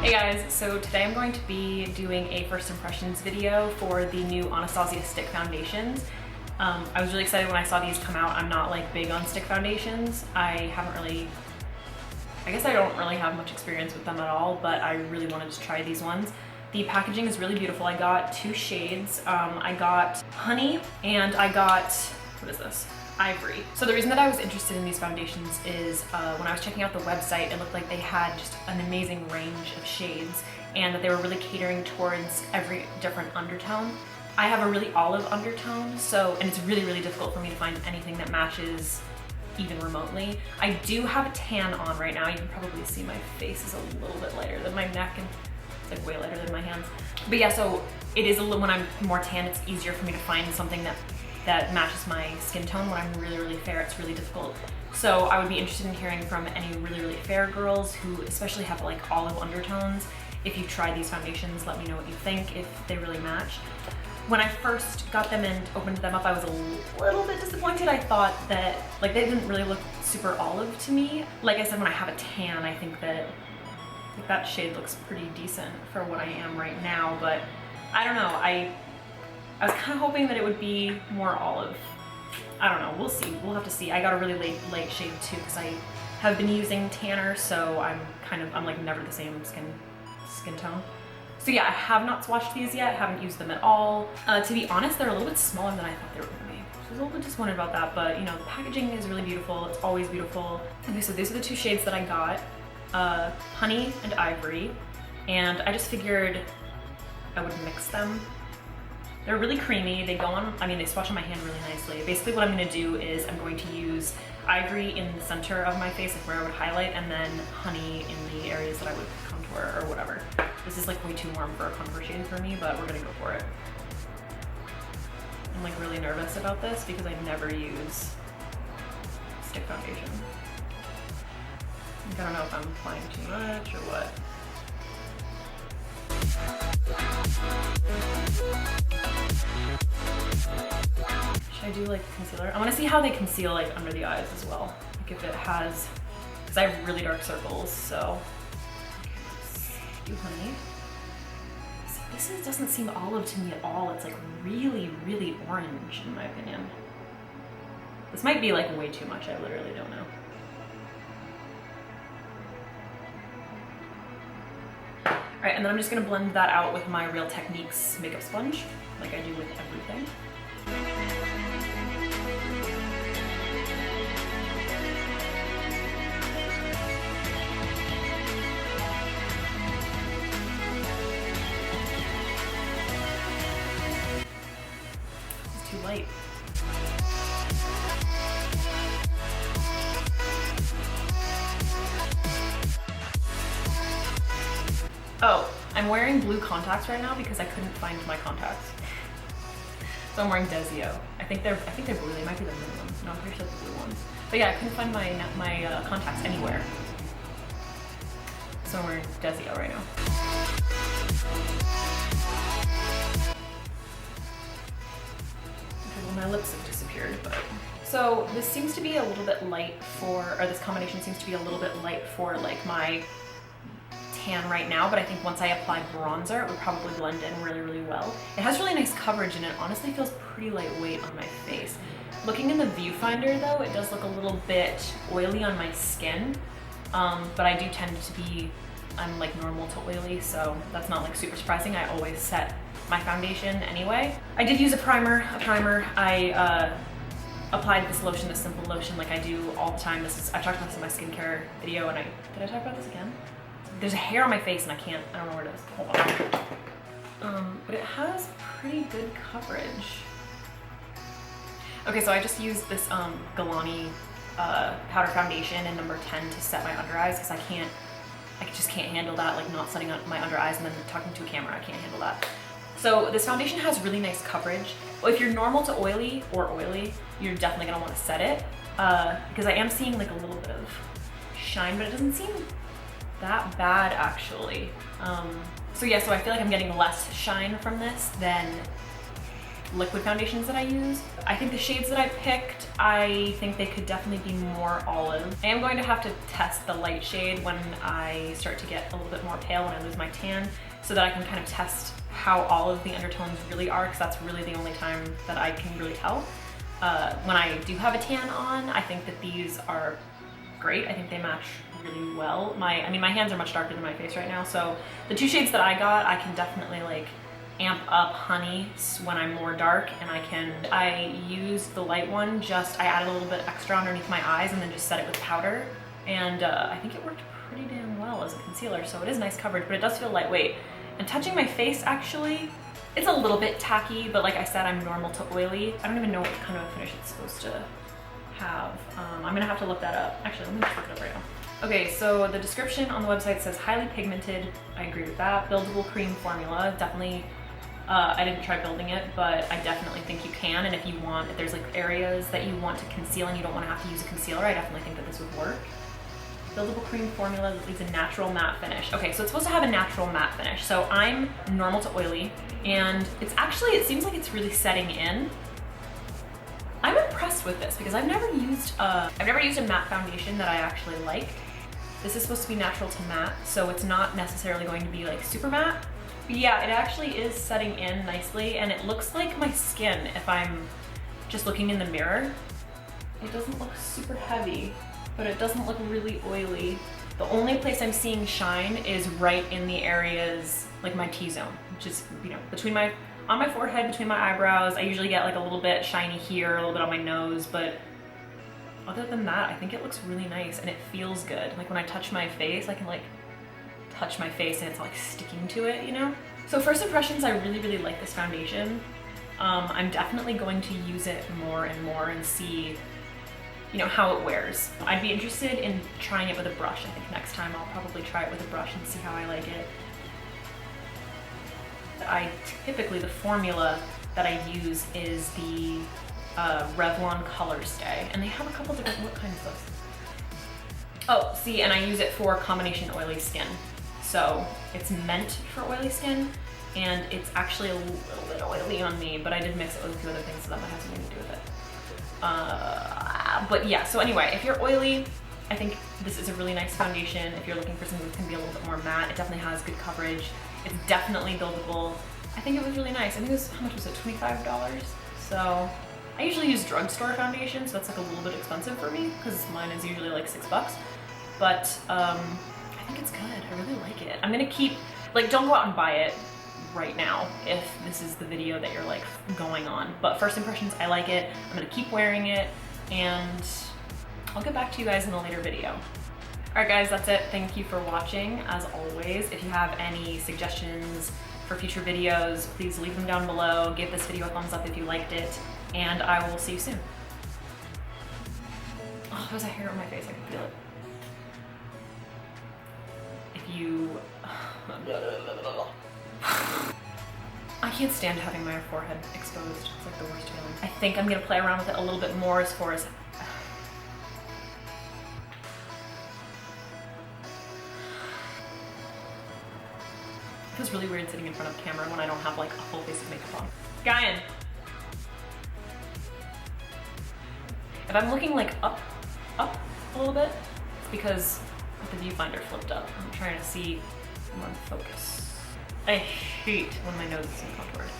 Hey guys, so today I'm going to be doing a first impressions video for the new Anastasia stick foundations. I was really excited when I saw these come out. I'm not like big on stick foundations. I guess I don't really have much experience with them at all, but I really wanted to try these ones. The packaging is really beautiful. I got two shades. I got Honey and I got, what is this? Ivory. So the reason that I was interested in these foundations is when I was checking out the website, it looked like they had just an amazing range of shades and that they were really catering towards every different undertone. I have a really olive undertone, and it's really, really difficult for me to find anything that matches even remotely. I do have a tan on right now. You can probably see my face is a little bit lighter than my neck and it's like way lighter than my hands. But yeah, so it is a little, when I'm more tan, it's easier for me to find something that matches my skin tone. When I'm really, really fair, it's really difficult. So I would be interested in hearing from any really, really fair girls who especially have like olive undertones. If you try these foundations, let me know what you think, if they really match. When I first got them and opened them up, I was a little bit disappointed. I thought that like they didn't really look super olive to me. Like I said, when I have a tan, I think that that shade looks pretty decent for what I am right now, but I don't know. I was kind of hoping that it would be more olive. I don't know, we'll see, we'll have to see. I got a really light shade too because I have been using tanner, so I'm like never the same skin tone. So yeah, I have not swatched these yet, haven't used them at all. To be honest, they're a little bit smaller than I thought they were gonna be. I was a little bit disappointed about that, but you know, the packaging is really beautiful. It's always beautiful. Okay, so these are the two shades that I got, Honey and Ivory, and I just figured I would mix them. They're really creamy. They go on, they swatch on my hand really nicely. Basically what I'm gonna do is I'm going to use Ivory in the center of my face, like where I would highlight, and then Honey in the areas that I would contour or whatever. This is like way too warm for a contour shade for me, but we're gonna go for it. I'm like really nervous about this because I never use stick foundation. I don't know if I'm applying too much or what. Should I do like concealer? I want to see how they conceal like under the eyes as well. Like if it has, because I have really dark circles, so. Let's do Honey. See, this doesn't seem olive to me at all. It's like really, really orange in my opinion. This might be like way too much. I literally don't know. All right, and then I'm just gonna blend that out with my Real Techniques makeup sponge, like I do with everything. It's too light. Oh, I'm wearing blue contacts right now because I couldn't find my contacts. So I'm wearing Desio. I think they're blue. They might be the minimum. No, I'm pretty sure they're the blue ones. But yeah, I couldn't find my contacts anywhere. So I'm wearing Desio right now. Okay, well, my lips have disappeared, but. So this seems to be a little bit light this combination seems to be a little bit light for like my tan right now, but I think once I apply bronzer, it would probably blend in really, really well. It has really nice coverage and it honestly feels pretty lightweight on my face. Looking in the viewfinder though, it does look a little bit oily on my skin, but I do tend to be, I'm like normal to oily, so that's not like super surprising. I always set my foundation anyway. I did use a primer. I applied this lotion, this simple lotion, like I do all the time. I talked about this in my skincare video, and did I talk about this again? There's a hair on my face and I don't know where it is. Hold on. But it has pretty good coverage. Okay, so I just used this Gallany powder foundation in number 10 to set my under eyes because I just can't handle that, like not setting up my under eyes and then talking to a camera. I can't handle that. So this foundation has really nice coverage. Well, if you're normal to oily or oily, you're definitely gonna want to set it because I am seeing like a little bit of shine, but it doesn't seem that bad actually. So yeah, so I feel like I'm getting less shine from this than liquid foundations that I use. I think the shades that I picked, I think they could definitely be more olive. I am going to have to test the light shade when I start to get a little bit more pale, when I lose my tan, so that I can kind of test how olive the undertones really are, because that's really the only time that I can really tell. When I do have a tan on, I think that these are great. I think they match really well. I mean, my hands are much darker than my face right now, so the two shades that I got, I can definitely like amp up honey when I'm more dark, and I use the light one, I added a little bit extra underneath my eyes and then just set it with powder, and I think it worked pretty damn well as a concealer, so it is nice coverage, but it does feel lightweight. And touching my face, actually, it's a little bit tacky, but like I said, I'm normal to oily. I don't even know what kind of a finish it's supposed to have. I'm gonna have to look that up. Actually, let me just look it up right now. Okay, so the description on the website says highly pigmented. I agree with that. Buildable cream formula, definitely. I didn't try building it, but I definitely think you can. And if there's like areas that you want to conceal and you don't want to have to use a concealer, I definitely think that this would work. Buildable cream formula that leaves a natural matte finish. Okay, so it's supposed to have a natural matte finish. So I'm normal to oily, and it seems like it's really setting in. I'm impressed with this because I've never used a matte foundation that I actually like. This is supposed to be natural to matte, so it's not necessarily going to be like super matte. But yeah, it actually is setting in nicely, and it looks like my skin if I'm just looking in the mirror. It doesn't look super heavy, but it doesn't look really oily. The only place I'm seeing shine is right in the areas like my T-zone, which is, you know, on my forehead, between my eyebrows. I usually get like a little bit shiny here, a little bit on my nose, but other than that, I think it looks really nice and it feels good. Like when I touch my face, I can like touch my face and it's like sticking to it, you know? So first impressions, I really, really like this foundation. I'm definitely going to use it more and more and see, you know, how it wears. I'd be interested in trying it with a brush. I think next time I'll probably try it with a brush and see how I like it. The formula that I use is the Revlon Color Stay, and they have a couple different, what kind is this? Oh, see, and I use it for combination oily skin. So it's meant for oily skin, and it's actually a little bit oily on me, but I did mix it with a few other things, so that might have something to do with it. But yeah, so anyway, if you're oily, I think this is a really nice foundation. If you're looking for something that's gonna be a little bit more matte, it definitely has good coverage. It's definitely buildable. I think it was really nice. I think it was, how much was it, $25? So I usually use drugstore foundation, so that's like a little bit expensive for me because mine is usually like $6. But I think it's good. I really like it. I'm gonna keep, like, don't go out and buy it right now if this is the video that you're like going on. But first impressions, I like it. I'm gonna keep wearing it, and I'll get back to you guys in a later video. All right, guys, that's it. Thank you for watching. As always, if you have any suggestions for future videos, please leave them down below. Give this video a thumbs up if you liked it, and I will see you soon. Oh, there's a hair on my face. I can feel it. I can't stand having my forehead exposed. It's like the worst feeling. I think I'm gonna play around with it a little bit more as far as it feels really weird sitting in front of the camera when I don't have like a full face of makeup on. Guyan! If I'm looking like up a little bit, it's because the viewfinder flipped up. I'm trying to see more in focus. I hate when my nose is contoured.